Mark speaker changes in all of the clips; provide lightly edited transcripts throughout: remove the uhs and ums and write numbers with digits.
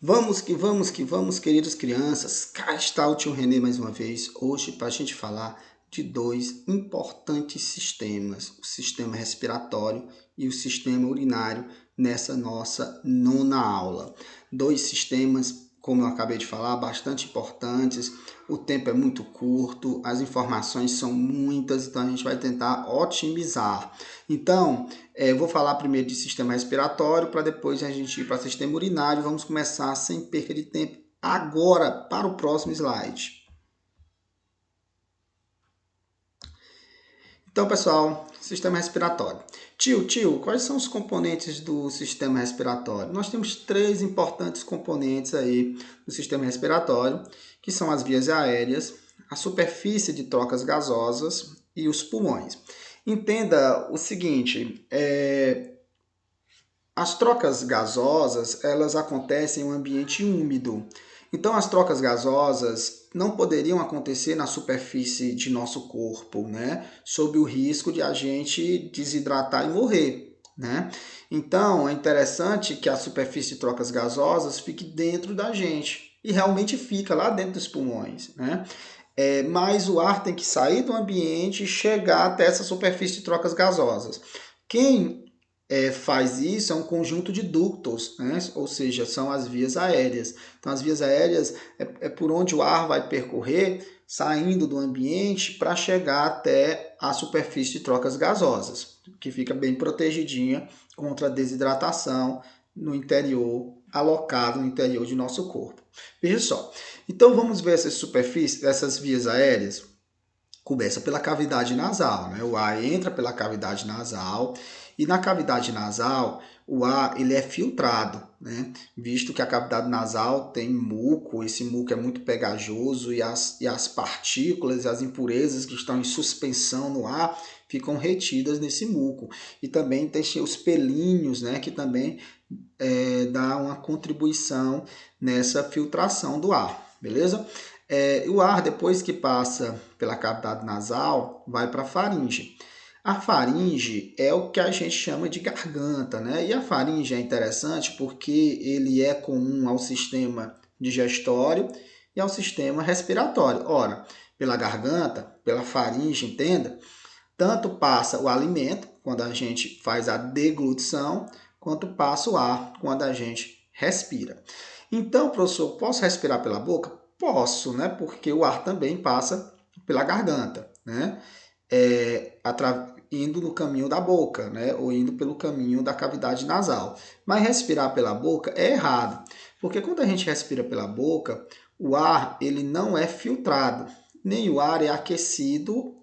Speaker 1: Que vamos, queridas crianças. Cá está o tio Renê mais uma vez, hoje para a gente falar de dois importantes sistemas, o sistema respiratório e o sistema urinário, nessa nossa nona aula. Dois sistemas, como eu acabei de falar, bastante importantes, o tempo é muito curto, as informações são muitas, então a gente vai tentar otimizar. Então, eu vou falar primeiro de sistema respiratório, para depois a gente ir para o sistema urinário. Vamos começar sem perca de tempo agora para o próximo slide. Então, pessoal, sistema respiratório. Tio, quais são os componentes do sistema respiratório? Nós temos três importantes componentes aí do sistema respiratório, que são as vias aéreas, a superfície de trocas gasosas e os pulmões. Entenda o seguinte, as trocas gasosas, elas acontecem em um ambiente úmido. Então, as trocas gasosas não poderiam acontecer na superfície de nosso corpo, né? Sob o risco de a gente desidratar e morrer, né? Então, é interessante que a superfície de trocas gasosas fique dentro da gente. E realmente fica lá dentro dos pulmões, né? Mas o ar tem que sair do ambiente e chegar até essa superfície de trocas gasosas. Quem faz isso é um conjunto de ductos, né? Ou seja, são as vias aéreas. Então, as vias aéreas é por onde o ar vai percorrer, saindo do ambiente para chegar até a superfície de trocas gasosas, que fica bem protegidinha contra a desidratação no interior, alocado no interior de nosso corpo. Veja só. Então, vamos ver essas superfícies, essas vias aéreas. Começa pela cavidade nasal, né? O ar entra pela cavidade nasal e na cavidade nasal o ar ele é filtrado, né? Visto que a cavidade nasal tem muco, esse muco é muito pegajoso e as partículas e as impurezas que estão em suspensão no ar ficam retidas nesse muco. E também tem os pelinhos, né? Que também dá uma contribuição nessa filtração do ar, beleza? O ar, depois que passa pela cavidade nasal, vai para a faringe. A faringe é o que a gente chama de garganta, né? E a faringe é interessante porque ele é comum ao sistema digestório e ao sistema respiratório. Ora, pela garganta, pela faringe, entenda, tanto passa o alimento, quando a gente faz a deglutição, quanto passa o ar, quando a gente respira. Então, professor, posso respirar pela boca? Posso, né? Porque o ar também passa pela garganta, né? Indo no caminho da boca, né? Ou indo pelo caminho da cavidade nasal. Mas respirar pela boca é errado, porque quando a gente respira pela boca, o ar ele não é filtrado, nem o ar é aquecido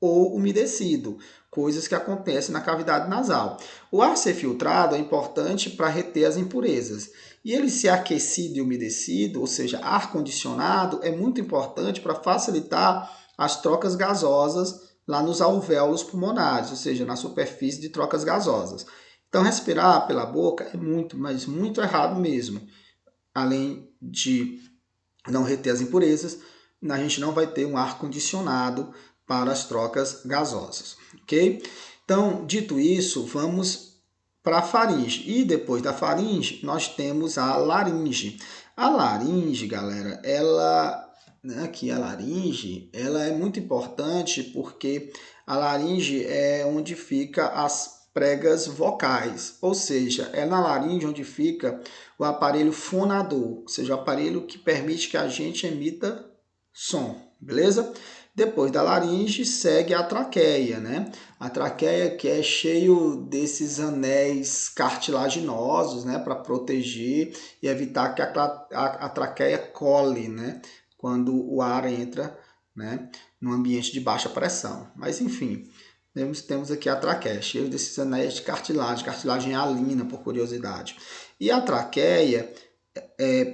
Speaker 1: ou umedecido, coisas que acontecem na cavidade nasal. O ar ser filtrado é importante para reter as impurezas. E ele ser aquecido e umedecido, ou seja, ar condicionado, é muito importante para facilitar as trocas gasosas lá nos alvéolos pulmonares, ou seja, na superfície de trocas gasosas. Então, respirar pela boca é muito, mas muito errado mesmo. Além de não reter as impurezas, a gente não vai ter um ar condicionado para as trocas gasosas, ok? Então, dito isso, vamos para a faringe. E depois da faringe, nós temos a laringe. A laringe, galera, aqui a laringe, ela é muito importante porque a laringe é onde fica as pregas vocais, ou seja, é na laringe onde fica o aparelho fonador, ou seja, o aparelho que permite que a gente emita som, beleza? Depois da laringe segue a traqueia, né? A traqueia que é cheio desses anéis cartilaginosos, né? Para proteger e evitar que a traqueia cole, né? Quando o ar entra, né? No ambiente de baixa pressão. Mas enfim, temos aqui a traqueia, cheio desses anéis de cartilagem alina, por curiosidade. E a traqueia,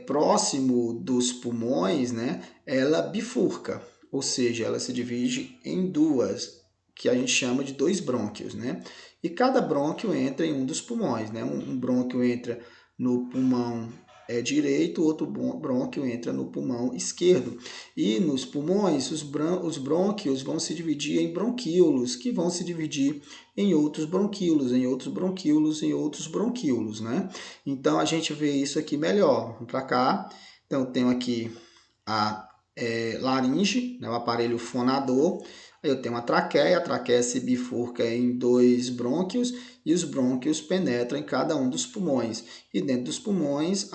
Speaker 1: próximo dos pulmões, né, ela bifurca, ou seja, ela se divide em duas, que a gente chama de dois brônquios, né? E cada brônquio entra em um dos pulmões, né? Um brônquio entra no pulmão direito, outro brônquio entra no pulmão esquerdo. E nos pulmões, os brônquios vão se dividir em bronquíolos, que vão se dividir em outros bronquíolos, em outros bronquíolos, em outros bronquíolos, né? Então, a gente vê isso aqui melhor. Vamos para cá. Então, eu tenho aqui a laringe, né, o aparelho fonador. Aí eu tenho a traqueia se bifurca em 2 brônquios e os brônquios penetram em cada um dos pulmões. E dentro dos pulmões,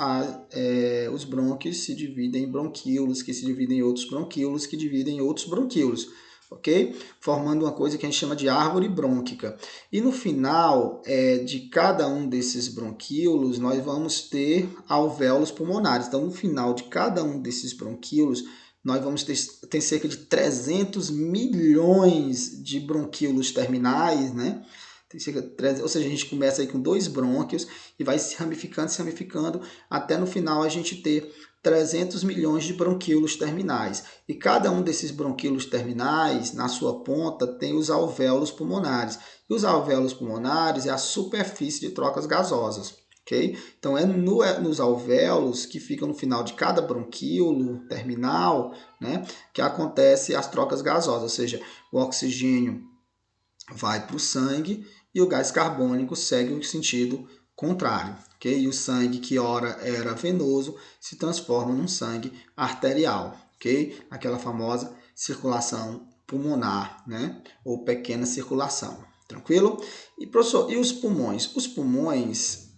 Speaker 1: os brônquios se dividem em bronquíolos, que se dividem em outros bronquíolos, que dividem em outros bronquíolos, ok? Formando uma coisa que a gente chama de árvore brônquica. E no final de cada um desses bronquíolos, nós vamos ter alvéolos pulmonares. Então, no final de cada um desses bronquíolos, nós vamos ter cerca de 300 milhões de bronquíolos terminais, né? Tem cerca de 300, ou seja, a gente começa aí com 2 brônquios e vai se ramificando, até no final a gente ter 300 milhões de bronquíolos terminais. E cada um desses bronquíolos terminais, na sua ponta, tem os alvéolos pulmonares. E os alvéolos pulmonares é a superfície de trocas gasosas. Okay? Então, nos alvéolos que ficam no final de cada bronquíolo terminal, né, que acontece as trocas gasosas, ou seja, o oxigênio vai para o sangue e o gás carbônico segue o sentido contrário. Okay? E o sangue que ora era venoso se transforma num sangue arterial. Okay? Aquela famosa circulação pulmonar, né, ou pequena circulação. Tranquilo? E, professor, e os pulmões? Os pulmões,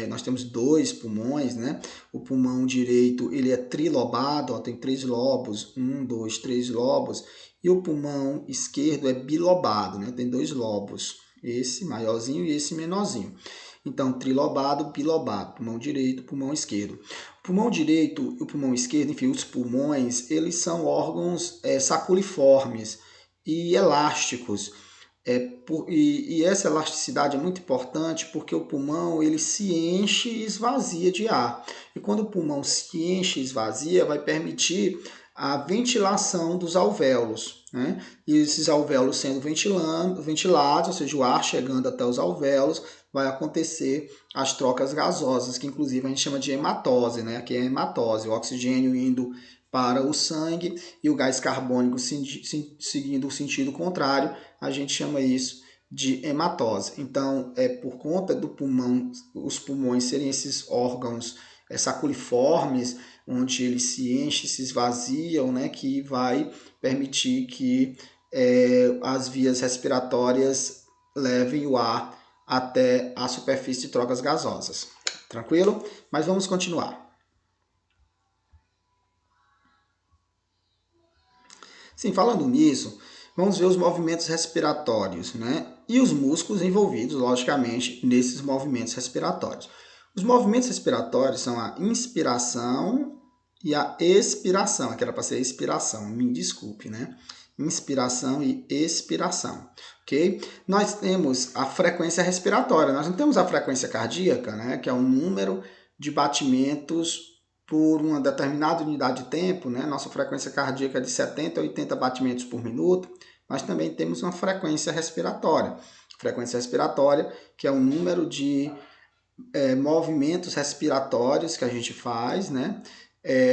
Speaker 1: nós temos 2 pulmões, né? O pulmão direito, ele é trilobado, ó, tem 3 lobos, 1, 2, 3 lobos. E o pulmão esquerdo é bilobado, né? Tem 2 lobos, esse maiorzinho e esse menorzinho. Então, trilobado, bilobado, pulmão direito, pulmão esquerdo. O pulmão direito e o pulmão esquerdo, enfim, os pulmões, eles são órgãos saculiformes e elásticos. E essa elasticidade é muito importante porque o pulmão ele se enche e esvazia de ar. E quando o pulmão se enche e esvazia, vai permitir a ventilação dos alvéolos, né? E esses alvéolos sendo ventilados, ou seja, o ar chegando até os alvéolos, vai acontecer as trocas gasosas, que inclusive a gente chama de hematose, né? Aqui é a hematose, o oxigênio indo para o sangue e o gás carbônico seguindo o sentido contrário, a gente chama isso de hematose. Então, por conta do pulmão, os pulmões serem esses órgãos saculiformes, onde eles se enchem, se esvaziam, né, que vai permitir que as vias respiratórias levem o ar até a superfície de trocas gasosas. Tranquilo? Mas vamos continuar. Sim, falando nisso, vamos ver os movimentos respiratórios, né? E os músculos envolvidos, logicamente, nesses movimentos respiratórios. Os movimentos respiratórios são a inspiração e a expiração. Aqui era para ser expiração, me desculpe, né? Inspiração e expiração, ok? Nós temos a frequência respiratória, nós não temos a frequência cardíaca, né? Que é o número de batimentos por uma determinada unidade de tempo, né? Nossa frequência cardíaca é de 70 a 80 batimentos por minuto, mas também temos uma frequência respiratória. Frequência respiratória, que é o número de movimentos respiratórios que a gente faz, né?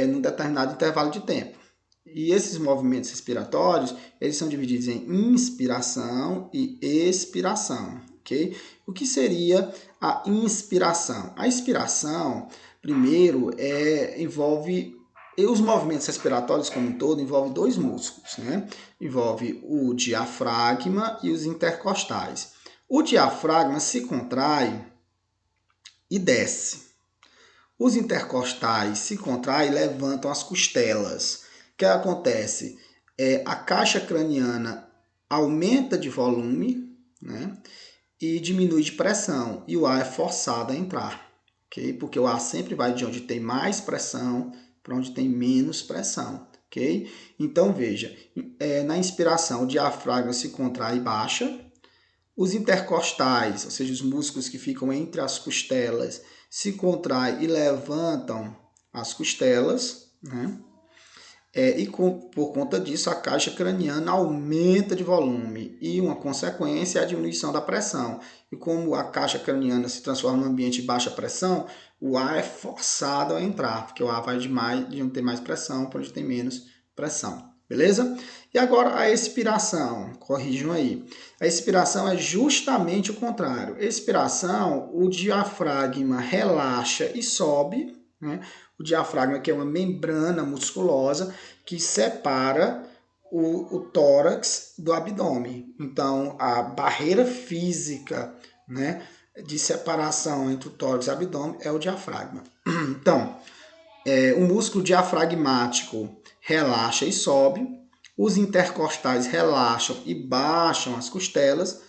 Speaker 1: Num determinado intervalo de tempo. E esses movimentos respiratórios, eles são divididos em inspiração e expiração, ok? O que seria a inspiração? A inspiração, primeiro, envolve os movimentos respiratórios como um todo, envolve 2 músculos, né? Envolve o diafragma e os intercostais. O diafragma se contrai e desce. Os intercostais se contraem e levantam as costelas. O que acontece? A caixa craniana aumenta de volume, né? E diminui de pressão. E o ar é forçado a entrar. Okay? Porque o ar sempre vai de onde tem mais pressão para onde tem menos pressão. Okay? Então, veja, na inspiração, o diafragma se contrai e baixa. Os intercostais, ou seja, os músculos que ficam entre as costelas, se contraem e levantam as costelas, né? Por conta disso, a caixa craniana aumenta de volume e uma consequência é a diminuição da pressão. E como a caixa craniana se transforma num ambiente de baixa pressão, o ar é forçado a entrar, porque o ar vai de onde tem mais pressão para onde tem menos pressão. Beleza? E agora a expiração, corrijam aí. A expiração é justamente o contrário. Expiração, o diafragma relaxa e sobe, né? O diafragma, que é uma membrana musculosa que separa o tórax do abdômen. Então, a barreira física, né, de separação entre o tórax e o abdômen é o diafragma. Então, o músculo diafragmático relaxa e sobe, os intercostais relaxam e baixam as costelas,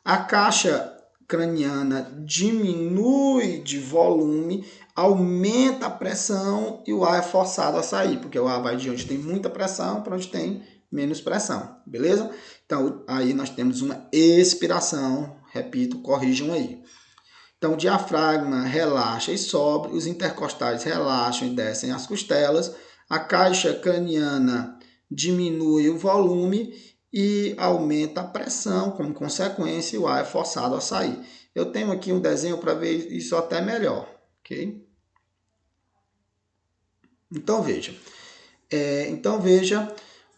Speaker 1: a caixa craniana diminui de volume, aumenta a pressão e o ar é forçado a sair, porque o ar vai de onde tem muita pressão para onde tem menos pressão, beleza? Então, aí nós temos uma expiração, repito, corrijam aí. Então, o diafragma relaxa e sobe, os intercostais relaxam e descem as costelas, a caixa craniana diminui o volume e aumenta a pressão, como consequência, o ar é forçado a sair. Eu tenho aqui um desenho para ver isso até melhor, ok? Então veja,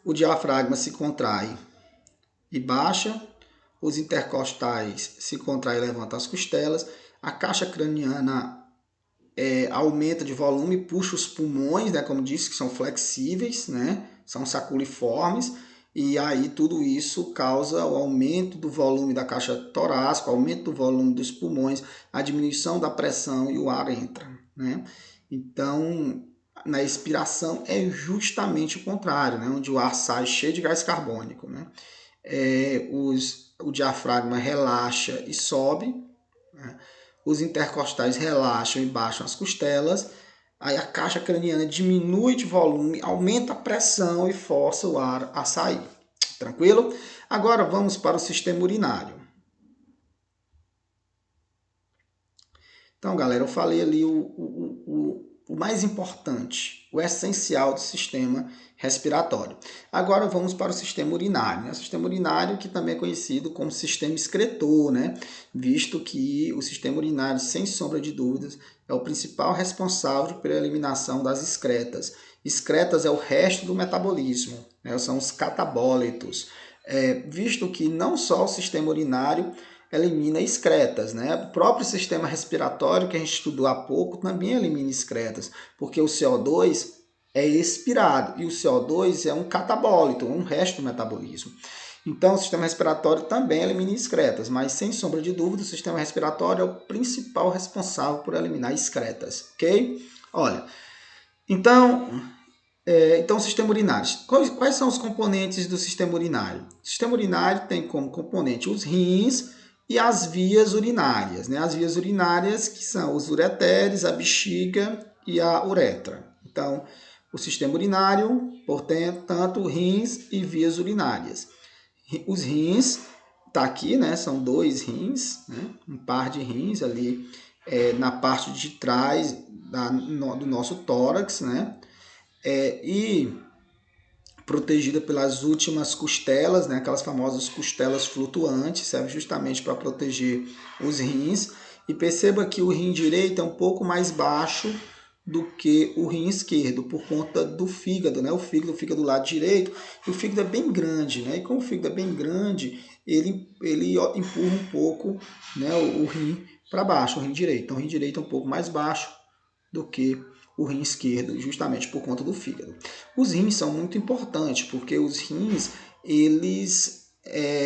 Speaker 1: o diafragma se contrai e baixa, os intercostais se contraem e levantam as costelas, a caixa craniana aumenta de volume, puxa os pulmões, né, como disse, que são flexíveis, né, são saculiformes, e aí tudo isso causa o aumento do volume da caixa torácica, o aumento do volume dos pulmões, a diminuição da pressão e o ar entra, né? Então, na expiração é justamente o contrário, né, onde o ar sai cheio de gás carbônico, né? O diafragma relaxa e sobe, né? Os intercostais relaxam e baixam as costelas, aí a caixa craniana diminui de volume, aumenta a pressão e força o ar a sair. Tranquilo? Agora vamos para o sistema urinário. Então, galera, eu falei ali o mais importante, o essencial do sistema respiratório. Agora vamos para o sistema urinário, né? O sistema urinário, que também é conhecido como sistema excretor, né? Visto que o sistema urinário, sem sombra de dúvidas, é o principal responsável pela eliminação das excretas. Excretas é o resto do metabolismo, né? São os catabólitos. Visto que não só o sistema urinário elimina excretas, né? O próprio sistema respiratório que a gente estudou há pouco também elimina excretas, porque o CO2 é expirado e o CO2 é um catabólito, um resto do metabolismo. Então, o sistema respiratório também elimina excretas, mas sem sombra de dúvida, o sistema respiratório é o principal responsável por eliminar excretas, ok? Olha, então o sistema urinário. Quais são os componentes do sistema urinário? O sistema urinário tem como componente os rins e as vias urinárias, né? As vias urinárias que são os ureteres, a bexiga e a uretra. Então, o sistema urinário, portanto, rins e vias urinárias. Os rins, tá aqui, né? São dois rins, né? Um par de rins ali na parte de trás do nosso tórax, né? E protegida pelas últimas costelas, né? Aquelas famosas costelas flutuantes, serve justamente para proteger os rins. E perceba que o rim direito é um pouco mais baixo do que o rim esquerdo, por conta do fígado, né? O fígado fica do lado direito e o fígado é bem grande, né? E como o fígado é bem grande, ele empurra um pouco, né, o rim para baixo, o rim direito. Então o rim direito é um pouco mais baixo do que o rim esquerdo, justamente por conta do fígado. Os rins são muito importantes, porque os rins, eles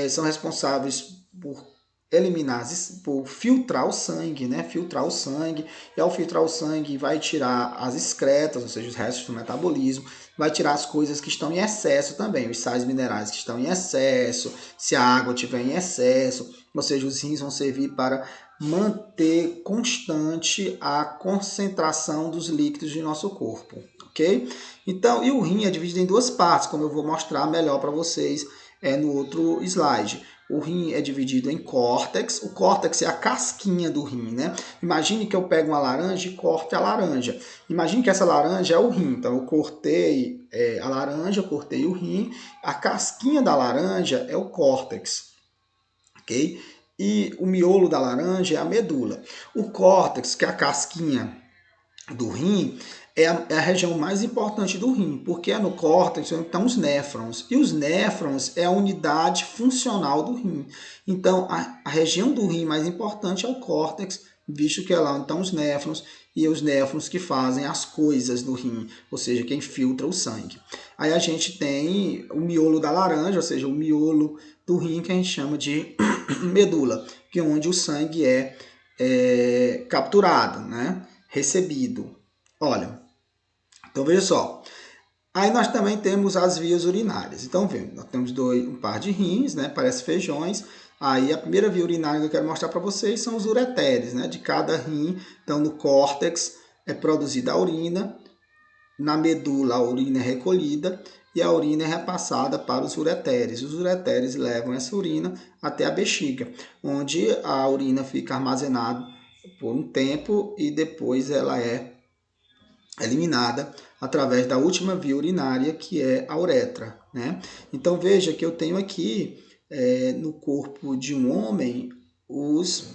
Speaker 1: são responsáveis por eliminar, por filtrar o sangue, né? Filtrar o sangue, e ao filtrar o sangue vai tirar as excretas, ou seja, os restos do metabolismo, vai tirar as coisas que estão em excesso também, os sais minerais que estão em excesso, se a água estiver em excesso, ou seja, os rins vão servir para manter constante a concentração dos líquidos de nosso corpo, ok? Então, e o rim é dividido em duas partes, como eu vou mostrar melhor para vocês no outro slide. O rim é dividido em córtex. O córtex é a casquinha do rim, né? Imagine que eu pego uma laranja e corte a laranja. Imagine que essa laranja é o rim. Então, eu cortei a laranja, eu cortei o rim. A casquinha da laranja é o córtex, ok? E o miolo da laranja é a medula. O córtex, que é a casquinha do rim, é a região mais importante do rim, porque é no córtex onde estão os néfrons. E os néfrons é a unidade funcional do rim. Então, a região do rim mais importante é o córtex, visto que é lá onde estão os néfrons, e os néfrons que fazem as coisas do rim, ou seja, quem filtra o sangue. Aí a gente tem o miolo da laranja, ou seja, o miolo do rim, que a gente chama de medula, que é onde o sangue é capturado, né? Recebido. Olha, então veja só. Aí nós também temos as vias urinárias. Então, vemos, nós temos um par de rins, né? Parece feijões. Aí a primeira via urinária que eu quero mostrar para vocês são os ureteres, né? De cada rim. Então, no córtex é produzida a urina, na medula a urina é recolhida e a urina é repassada para os ureteres. Os ureteres levam essa urina até a bexiga, onde a urina fica armazenada por um tempo e depois ela é eliminada através da última via urinária, que é a uretra, né? Então veja que eu tenho aqui no corpo de um homem os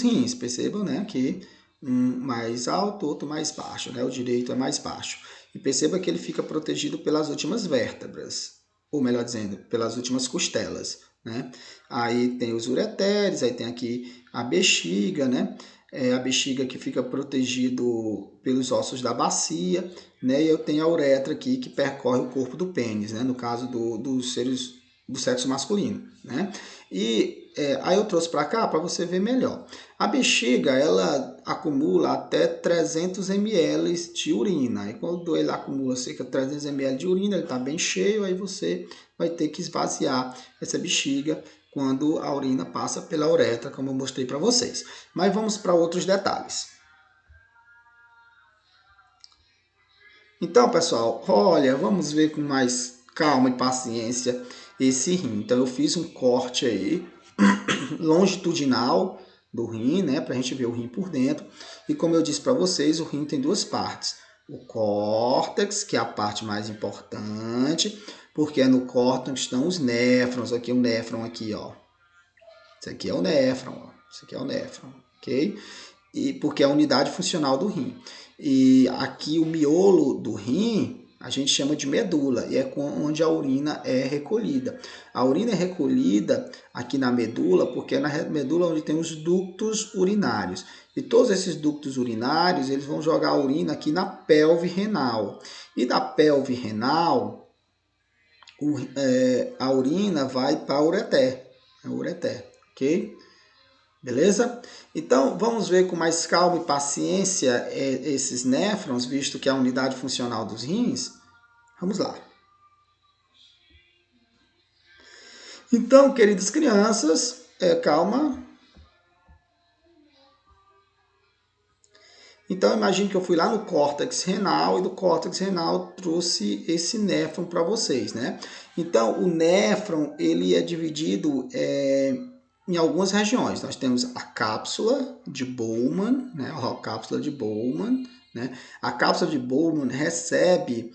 Speaker 1: rins, percebam, né, que um mais alto, outro mais baixo, né? O direito é mais baixo. E perceba que ele fica protegido pelas últimas vértebras, ou melhor dizendo, pelas últimas costelas, né? Aí tem os ureteres, aí tem aqui a bexiga, né? A bexiga que fica protegido pelos ossos da bacia, né? E eu tenho a uretra aqui que percorre o corpo do pênis, né? No caso dos seres do sexo masculino, né? E aí eu trouxe para cá para você ver melhor. A bexiga, ela acumula até 300 ml de urina. E quando ele acumula cerca de 300 ml de urina, ele está bem cheio, aí você vai ter que esvaziar essa bexiga quando a urina passa pela uretra, como eu mostrei para vocês. Mas vamos para outros detalhes. Então, pessoal, olha, vamos ver com mais calma e paciência esse rim. Então, eu fiz um corte aí longitudinal do rim, né, para a gente ver o rim por dentro. E como eu disse para vocês, o rim tem duas partes. O córtex, que é a parte mais importante, porque é no córtex que estão os néfrons. Aqui o néfron aqui, ó. Esse aqui é o néfron, ó. Esse aqui é o néfron, ok? E porque é a unidade funcional do rim. E aqui o miolo do rim a gente chama de medula, e é onde a urina é recolhida. A urina é recolhida aqui na medula, porque é na medula onde tem os ductos urinários. E todos esses ductos urinários, eles vão jogar a urina aqui na pelve renal. E da pelve renal, a urina vai para o ureter, ok? Beleza? Então, vamos ver com mais calma e paciência esses néfrons, visto que é a unidade funcional dos rins. Vamos lá. Então, queridas crianças, calma. Então, imagine que eu fui lá no córtex renal e do córtex renal trouxe esse néfron para vocês, né? Então, o néfron, ele é dividido em algumas regiões. Nós temos a cápsula de Bowman, né? A cápsula de Bowman, né? A cápsula de Bowman recebe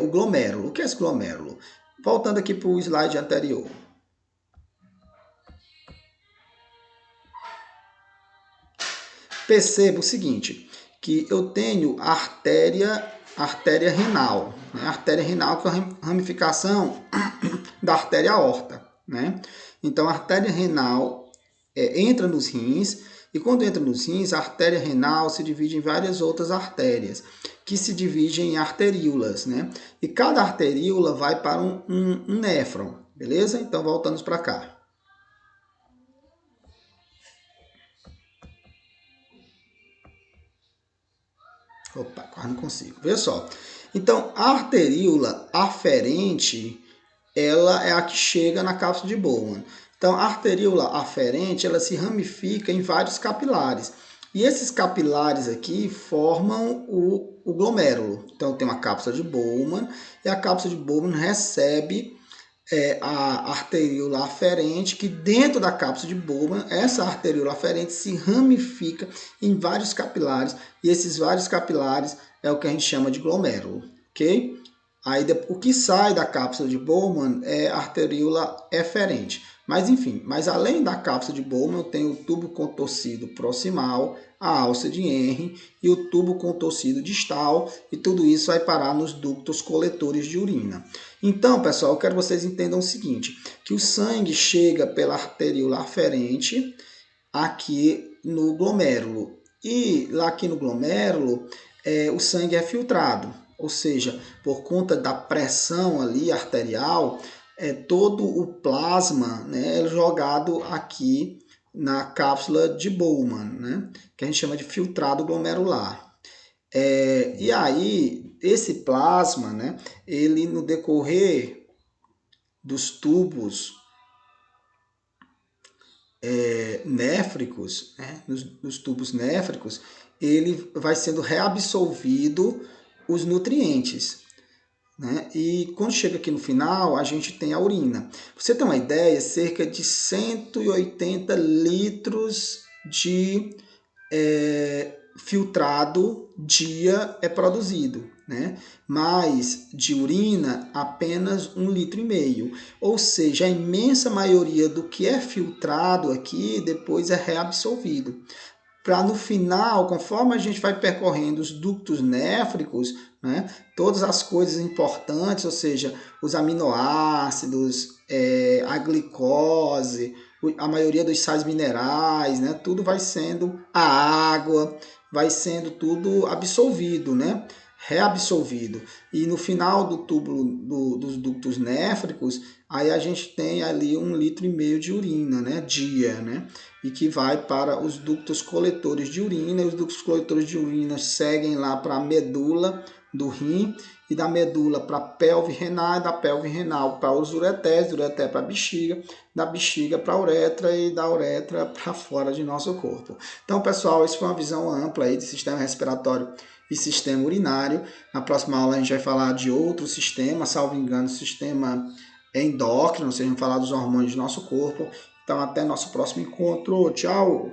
Speaker 1: o glomérulo. O que é esse glomérulo? Voltando aqui para o slide anterior. Perceba o seguinte, que eu tenho a artéria renal. Né? A artéria renal que é a ramificação da artéria aorta, né? Então, a artéria renal entra nos rins, e quando entra nos rins, a artéria renal se divide em várias outras artérias, que se dividem em arteríolas, né? E cada arteríola vai para um néfron, beleza? Então, voltamos para cá. Opa, quase não consigo. Veja só. Então, a arteríola aferente, ela é a que chega na cápsula de Bowman. Então, a arteríola aferente, ela se ramifica em vários capilares. E esses capilares aqui formam o glomérulo. Então, tem uma cápsula de Bowman, e a cápsula de Bowman recebe a arteríola aferente, que dentro da cápsula de Bowman, essa arteríola aferente se ramifica em vários capilares, e esses vários capilares é o que a gente chama de glomérulo, ok? Aí o que sai da cápsula de Bowman é a arteríola eferente. Mas enfim, mas além da cápsula de Bowman, eu tenho o tubo contorcido proximal, a alça de Henry e o tubo contorcido distal, e tudo isso vai parar nos ductos coletores de urina. Então, pessoal, eu quero que vocês entendam o seguinte, que o sangue chega pela arteríola aferente aqui no glomérulo. E lá aqui no glomérulo, o sangue é filtrado, ou seja, por conta da pressão ali arterial, todo o plasma, né, é jogado aqui na cápsula de Bowman, né, que a gente chama de filtrado glomerular. E aí, esse plasma, né, ele no decorrer dos tubos néfricos, né, nos tubos néfricos, ele vai sendo reabsorvido os nutrientes. Né? E quando chega aqui no final, a gente tem a urina. Pra você ter uma ideia, cerca de 180 litros de filtrado dia é produzido, né? Mas de urina apenas 1,5 litro. Ou seja, a imensa maioria do que é filtrado aqui depois é reabsorvido. Para no final, conforme a gente vai percorrendo os ductos néfricos, né, todas as coisas importantes, ou seja, os aminoácidos, a glicose, a maioria dos sais minerais, né, tudo vai sendo, a água, vai sendo tudo absorvido, né, reabsorvido. E no final do tubo dos ductos néfricos, aí a gente tem ali 1,5 litro de urina, né, dia, né, e que vai para os ductos coletores de urina, e os ductos coletores de urina seguem lá para a medula do rim, e da medula para a pelve renal, e da pelve renal para os ureteres, do ureter para a bexiga, da bexiga para a uretra e da uretra para fora de nosso corpo. Então, pessoal, isso foi uma visão ampla aí de sistema respiratório e sistema urinário. Na próxima aula a gente vai falar de outro sistema, salvo engano, sistema endócrino, ou seja, vamos falar dos hormônios do nosso corpo. Então, até nosso próximo encontro. Tchau!